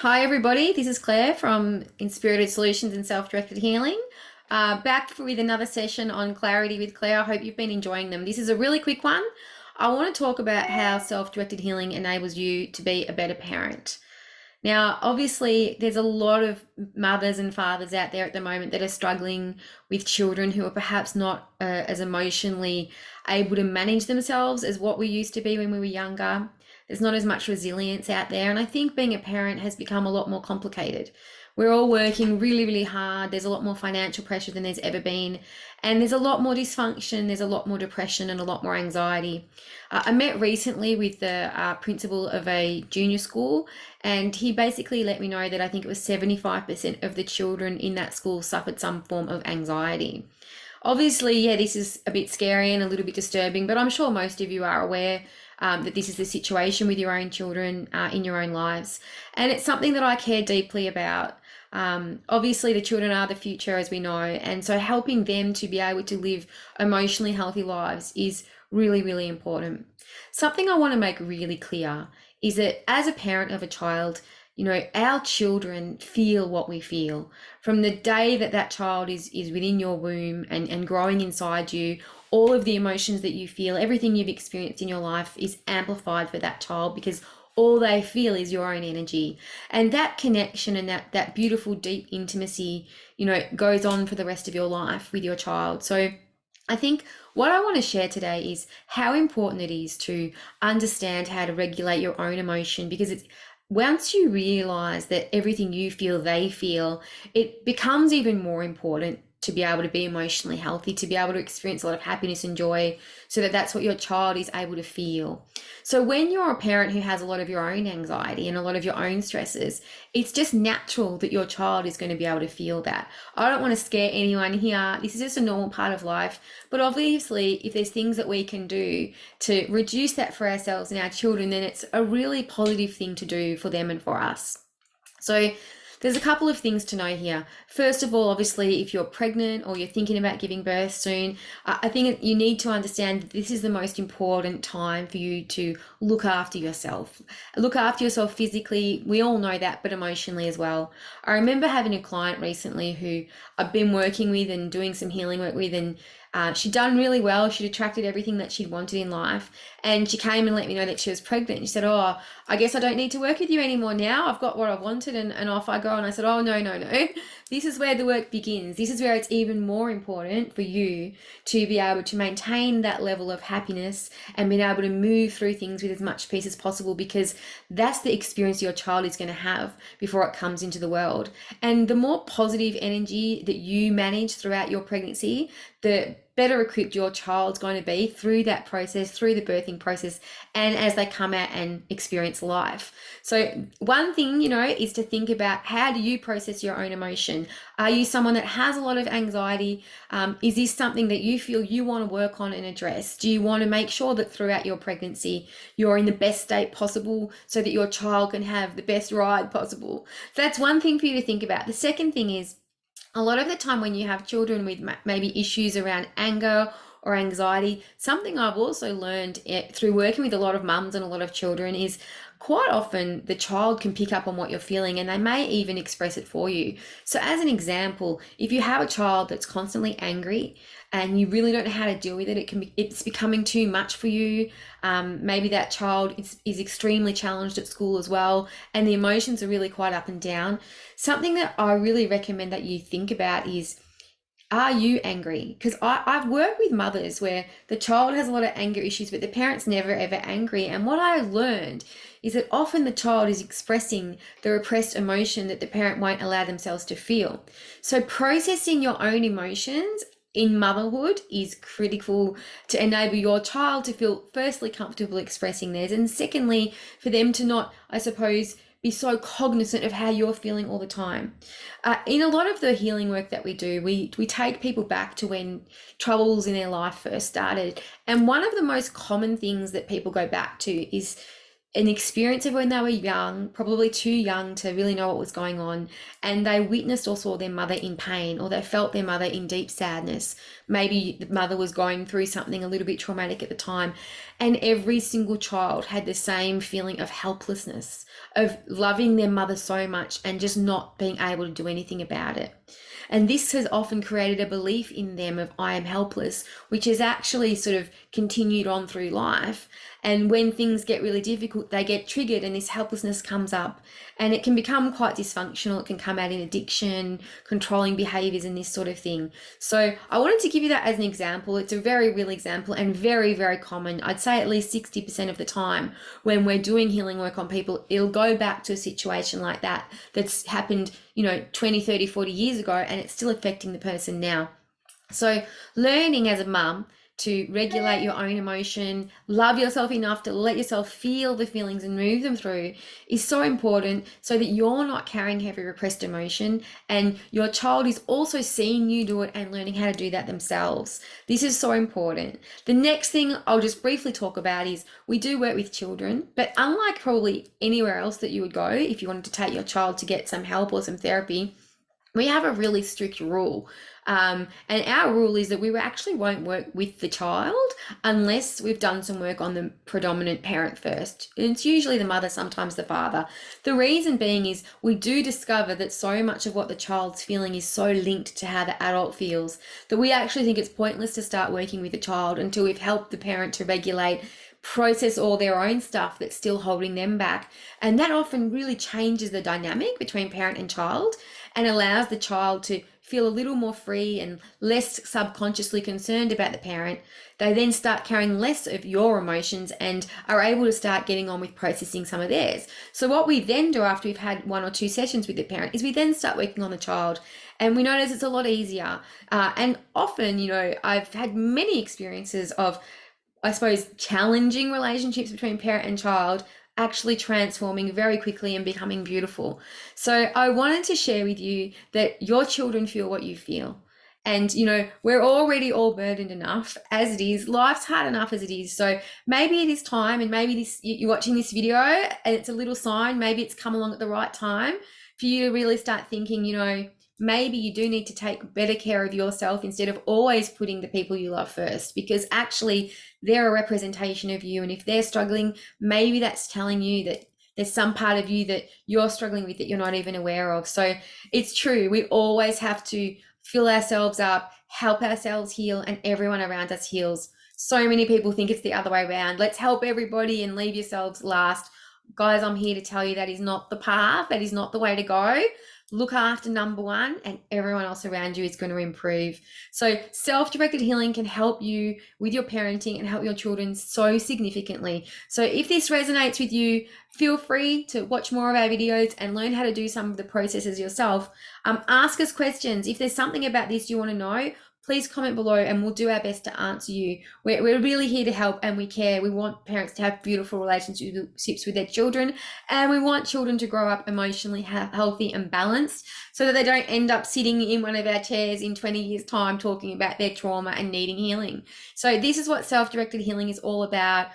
Hi, everybody. This is Claire from Inspirited Solutions and Self-Directed Healing. Back with another session on Clarity with Claire. I hope you've been enjoying them. This is a really quick one. I want to talk about how self-directed healing enables you to be a better parent. Now, obviously, there's a lot of mothers and fathers out there at the moment that are struggling with children who are perhaps not as emotionally able to manage themselves as what we used to be when we were younger. There's not as much resilience out there. And I think being a parent has become a lot more complicated. We're all working really, really hard. There's a lot more financial pressure than there's ever been. And there's a lot more dysfunction. There's a lot more depression and a lot more anxiety. I met recently with the principal of a junior school, and he basically let me know that I think it was 75% of the children in that school suffered some form of anxiety. Obviously, yeah, this is a bit scary and a little bit disturbing, but I'm sure most of you are aware that this is the situation with your own children in your own lives. And it's something that I care deeply about. Obviously, the children are the future, as we know, and so helping them to be able to live emotionally healthy lives is really, really important. Something I want to make really clear is that as a parent of a child, our children feel what we feel. From the day that that child is within your womb and growing inside you, all of the emotions that you feel, everything you've experienced in your life is amplified for that child because all they feel is your own energy. And that connection and that beautiful, deep intimacy, goes on for the rest of your life with your child. So I think what I want to share today is how important it is to understand how to regulate your own emotion, because it's once you realize that everything you feel, they feel, it becomes even more important to be able to be emotionally healthy, to be able to experience a lot of happiness and joy, so that that's what your child is able to feel. So when you're a parent who has a lot of your own anxiety and a lot of your own stresses, it's just natural that your child is going to be able to feel that. I don't want to scare anyone here. This is just a normal part of life. But obviously, if there's things that we can do to reduce that for ourselves and our children, then it's a really positive thing to do for them and for us. So there's a couple of things to know here. First of all, obviously, if you're pregnant or you're thinking about giving birth soon, I think you need to understand that this is the most important time for you to look after yourself. Look after yourself physically, we all know that, but emotionally as well. I remember having a client recently who I've been working with and doing some healing work with, and she'd done really well. She'd attracted everything that she'd wanted in life. And she came and let me know that she was pregnant. She said, "Oh, I guess I don't need to work with you anymore now. I've got what I wanted," and off I go. And I said, "Oh, no, no, no. This is where the work begins. This is where it's even more important for you to be able to maintain that level of happiness and being able to move through things with as much peace as possible, because that's the experience your child is going to have before it comes into the world. And the more positive energy that you manage throughout your pregnancy, the better equipped your child's going to be through that process, through the birthing process, and as they come out and experience life. So one thing, is to think about, how do you process your own emotion? Are you someone that has a lot of anxiety? Is this something that you feel you want to work on and address? Do you want to make sure that throughout your pregnancy, you're in the best state possible so that your child can have the best ride possible? So that's one thing for you to think about. The second thing is, a lot of the time when you have children with maybe issues around anger or anxiety, something I've also learned through working with a lot of mums and a lot of children is quite often the child can pick up on what you're feeling and they may even express it for you. So as an example, if you have a child that's constantly angry and you really don't know how to deal with it, it's becoming too much for you. Maybe that child is extremely challenged at school as well, and the emotions are really quite up and down. Something that I really recommend that you think about is, are you angry? Because I've worked with mothers where the child has a lot of anger issues, but the parent's never ever angry. And what I learned is that often the child is expressing the repressed emotion that the parent won't allow themselves to feel. So processing your own emotions in motherhood is critical to enable your child to feel, firstly, comfortable expressing theirs, and secondly, for them to not, I suppose, be so cognizant of how you're feeling all the time. In a lot of the healing work that we do, we take people back to when troubles in their life first started. And one of the most common things that people go back to is an experience of when they were young, probably too young to really know what was going on, and they witnessed or saw their mother in pain, or they felt their mother in deep sadness. Maybe the mother was going through something a little bit traumatic at the time, and every single child had the same feeling of helplessness, of loving their mother so much and just not being able to do anything about it. And this has often created a belief in them of I am helpless, which has actually sort of continued on through life. And when things get really difficult, they get triggered and this helplessness comes up, and it can become quite dysfunctional. It can come out in addiction, controlling behaviors, and this sort of thing. So I wanted to give you that as an example. It's a very real example and very, very common. I'd say at least 60% of the time when we're doing healing work on people, it'll go back to a situation like that that's happened, 20, 30, 40 years ago, and it's still affecting the person now. So learning as a mum to regulate your own emotion, love yourself enough to let yourself feel the feelings and move them through is so important, so that you're not carrying heavy repressed emotion, and your child is also seeing you do it and learning how to do that themselves. This is so important. The next thing I'll just briefly talk about is we do work with children, but unlike probably anywhere else that you would go if you wanted to take your child to get some help or some therapy, we have a really strict rule. And our rule is that we actually won't work with the child unless we've done some work on the predominant parent first. And it's usually the mother, sometimes the father. The reason being is we do discover that so much of what the child's feeling is so linked to how the adult feels that we actually think it's pointless to start working with the child until we've helped the parent to regulate, process all their own stuff that's still holding them back. And that often really changes the dynamic between parent and child and allows the child to feel a little more free and less subconsciously concerned about the parent. They then start carrying less of your emotions and are able to start getting on with processing some of theirs. So what we then do after we've had 1 or 2 sessions with the parent is we then start working on the child, and we notice it's a lot easier. And often, I've had many experiences of, I suppose, challenging relationships between parent and child actually transforming very quickly and becoming beautiful. So I wanted to share with you that your children feel what you feel. And, we're already all burdened enough as it is. Life's hard enough as it is. So maybe it is time, and maybe you're watching this video and it's a little sign, maybe it's come along at the right time for you to really start thinking, maybe you do need to take better care of yourself instead of always putting the people you love first, because actually they're a representation of you. And if they're struggling, maybe that's telling you that there's some part of you that you're struggling with that you're not even aware of. So it's true. We always have to fill ourselves up, help ourselves heal, and everyone around us heals. So many people think it's the other way around. Let's help everybody and leave yourselves last. Guys, I'm here to tell you that is not the path. That is not the way to go. Look after number one, and everyone else around you is going to improve. So self-directed healing can help you with your parenting and help your children so significantly. So if this resonates with you, feel free to watch more of our videos and learn how to do some of the processes yourself. Ask us questions. If there's something about this you want to know, please comment below and we'll do our best to answer you. We're really here to help, and we care. We want parents to have beautiful relationships with their children, and we want children to grow up emotionally healthy and balanced so that they don't end up sitting in one of our chairs in 20 years' time talking about their trauma and needing healing. So this is what self-directed healing is all about.